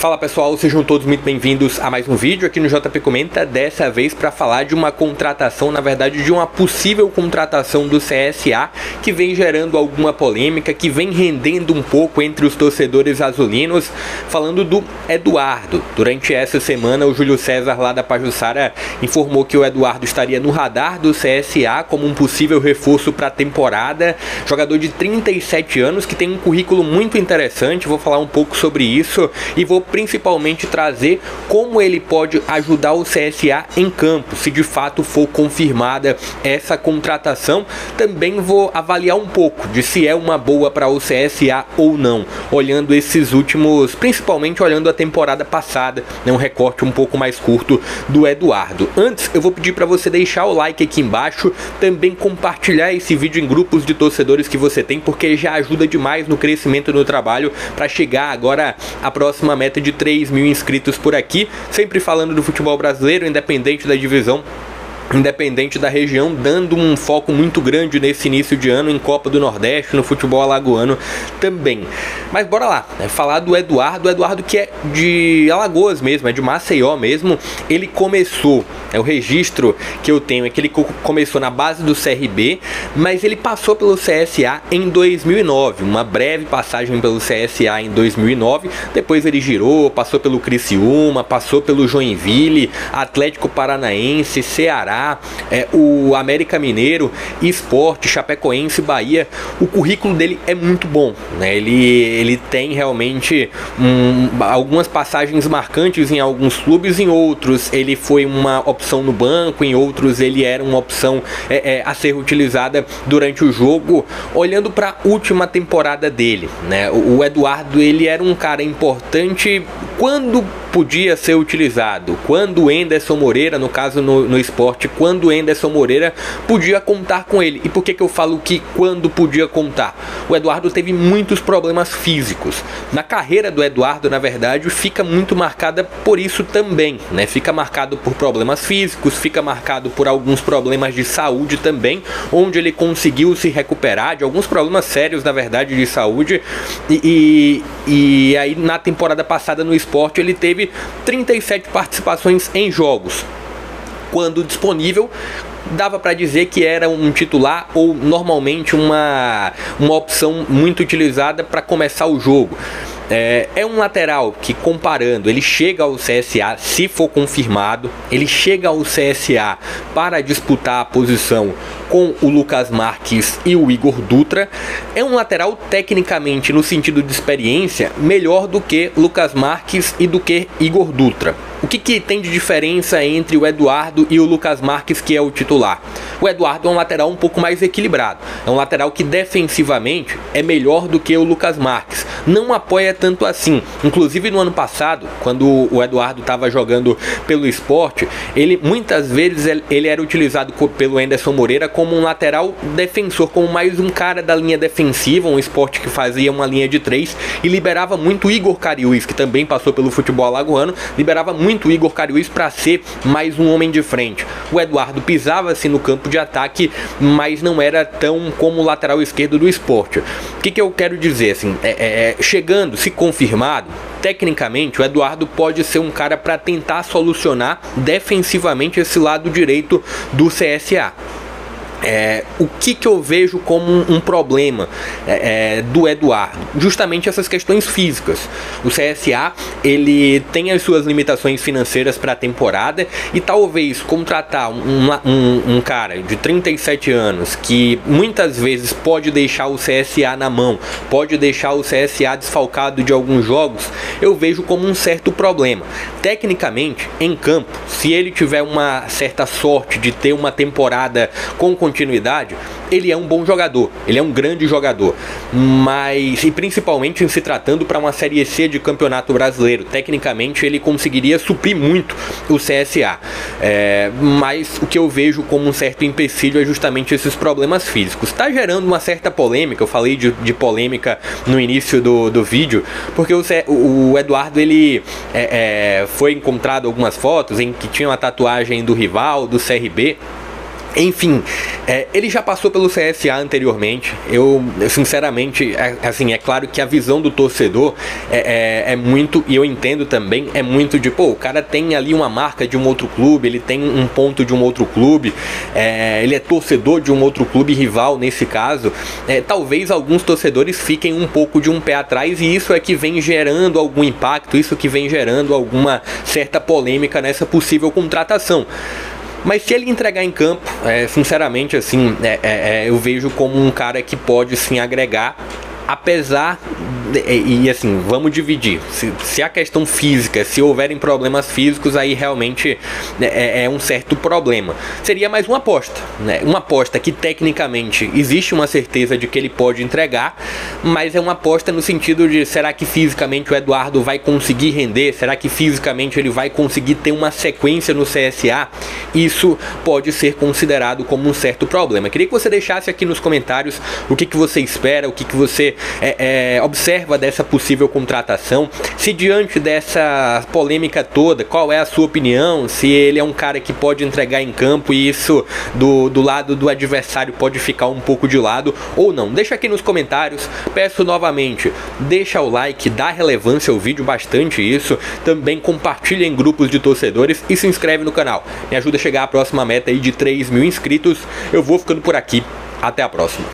Fala pessoal, sejam todos muito bem-vindos a mais um vídeo aqui no JP Comenta, dessa vez para falar de uma contratação, na verdade de uma possível contratação do CSA, que vem gerando alguma polêmica, que vem rendendo um pouco entre os torcedores azulinos, falando do Eduardo. Durante essa semana o Júlio César lá da Pajuçara informou que o Eduardo estaria no radar do CSA como um possível reforço para a temporada, jogador de 37 anos que tem um currículo muito interessante. Vou falar um pouco sobre isso e vou principalmente trazer como ele pode ajudar o CSA em campo, se de fato for confirmada essa contratação. Também vou avaliar um pouco de se é uma boa para o CSA ou não, olhando esses últimos, principalmente olhando a temporada passada, né, um recorte um pouco mais curto do Eduardo. Antes, eu vou pedir para você deixar o like aqui embaixo, também compartilhar esse vídeo em grupos de torcedores que você tem, porque já ajuda demais no crescimento do trabalho para chegar agora à próxima meta de 3.000 inscritos por aqui, sempre falando do futebol brasileiro, independente da divisão, independente da região, dando um foco muito grande nesse início de ano em Copa do Nordeste, no futebol alagoano também. Mas bora lá, né, falar do Eduardo. O Eduardo, que é de Alagoas mesmo, é de Maceió mesmo. Ele começou, o registro que eu tenho é que ele começou na base do CRB, mas ele passou pelo CSA em 2009, uma breve passagem pelo CSA em 2009, depois ele girou, passou pelo Criciúma, passou pelo Joinville, Atlético Paranaense, Ceará, o América Mineiro, Sport, Chapecoense, Bahia. O currículo dele é muito bom, né? Ele tem realmente algumas passagens marcantes em alguns clubes, em outros ele foi uma opção no banco, em outros ele era uma opção a ser utilizada durante o jogo. Olhando para a última temporada dele, né? O Eduardo, ele era um cara importante quando podia ser utilizado, quando o Enderson Moreira, no caso no Sport, quando o Enderson Moreira podia contar com ele. E por que eu falo que quando podia contar? O Eduardo teve muitos problemas físicos. Na carreira do Eduardo, na verdade, fica muito marcada por isso também, né? Fica marcado por problemas físicos, fica marcado por alguns problemas de saúde também, onde ele conseguiu se recuperar de alguns problemas sérios, na verdade, de saúde. E aí na temporada passada no Sport ele teve 37 participações em jogos. Quando disponível, dava para dizer que era um titular ou normalmente uma opção muito utilizada para começar o jogo. É um lateral que, comparando, ele chega ao CSA, se for confirmado, ele chega ao CSA para disputar a posição com o Lucas Marques e o Igor Dutra. É um lateral tecnicamente, no sentido de experiência, melhor do que Lucas Marques e do que Igor Dutra. O que tem de diferença entre o Eduardo e o Lucas Marques, que é o titular? O Eduardo é um lateral um pouco mais equilibrado, é um lateral que defensivamente é melhor do que o Lucas Marques, não apoia tanto assim. Inclusive no ano passado, quando o Eduardo estava jogando pelo Sport, ele muitas vezes ele era utilizado pelo Enderson Moreira como um lateral defensor, como mais um cara da linha defensiva, um Sport que fazia uma linha de 3 e liberava muito o Igor Cariús, que também passou pelo futebol alagoano, liberava muito o Igor Cariús para ser mais um homem de frente. O Eduardo pisava-se no campo de ataque, mas não era tão como o lateral esquerdo do Sport. O que eu quero dizer, assim, chegando, se confirmado, tecnicamente o Eduardo pode ser um cara para tentar solucionar defensivamente esse lado direito do CSA. O que eu vejo como um problema do Eduardo? Justamente essas questões físicas. O CSA, ele tem as suas limitações financeiras para a temporada, e talvez contratar um cara de 37 anos que muitas vezes pode deixar o CSA na mão, pode deixar o CSA desfalcado de alguns jogos, eu vejo como um certo problema. Tecnicamente, em campo, se ele tiver uma certa sorte de ter uma temporada com continuidade, ele é um bom jogador, ele é um grande jogador, mas, e principalmente em se tratando para uma Série C de Campeonato Brasileiro, tecnicamente ele conseguiria suprir muito o CSA, mas o que eu vejo como um certo empecilho é justamente esses problemas físicos. Está gerando uma certa polêmica, eu falei de polêmica no início do vídeo, porque o Eduardo, ele foi encontrado algumas fotos em que tinha uma tatuagem do rival, do CRB, Enfim, ele já passou pelo CSA anteriormente. Eu sinceramente, assim, é claro que a visão do torcedor é muito, e eu entendo também, é muito de, pô, o cara tem ali uma marca de um outro clube, ele tem um ponto de um outro clube, ele é torcedor de um outro clube rival nesse caso. Talvez alguns torcedores fiquem um pouco de um pé atrás, e isso é que vem gerando algum impacto, isso que vem gerando alguma certa polêmica nessa possível contratação. Mas se ele entregar em campo, sinceramente, assim, eu vejo como um cara que pode sim agregar, apesar e assim, vamos dividir. Se a questão física, se houverem problemas físicos, aí realmente é um certo problema. Seria mais uma aposta, né? Uma aposta que tecnicamente existe uma certeza de que ele pode entregar, mas é uma aposta no sentido de, será que fisicamente o Eduardo vai conseguir render? Será que fisicamente ele vai conseguir ter uma sequência no CSA? Isso pode ser considerado como um certo problema. Queria que você deixasse aqui nos comentários o que você espera, o que você observa dessa possível contratação. Se diante dessa polêmica toda, qual é a sua opinião? Se ele é um cara que pode entregar em campo e isso do lado do adversário pode ficar um pouco de lado ou não? Deixa aqui nos comentários. Peço novamente, deixa o like, dá relevância ao vídeo, bastante isso. Também compartilha em grupos de torcedores e se inscreve no canal. Me ajuda a chegar à próxima meta aí de 3.000 inscritos. Eu vou ficando por aqui. Até a próxima.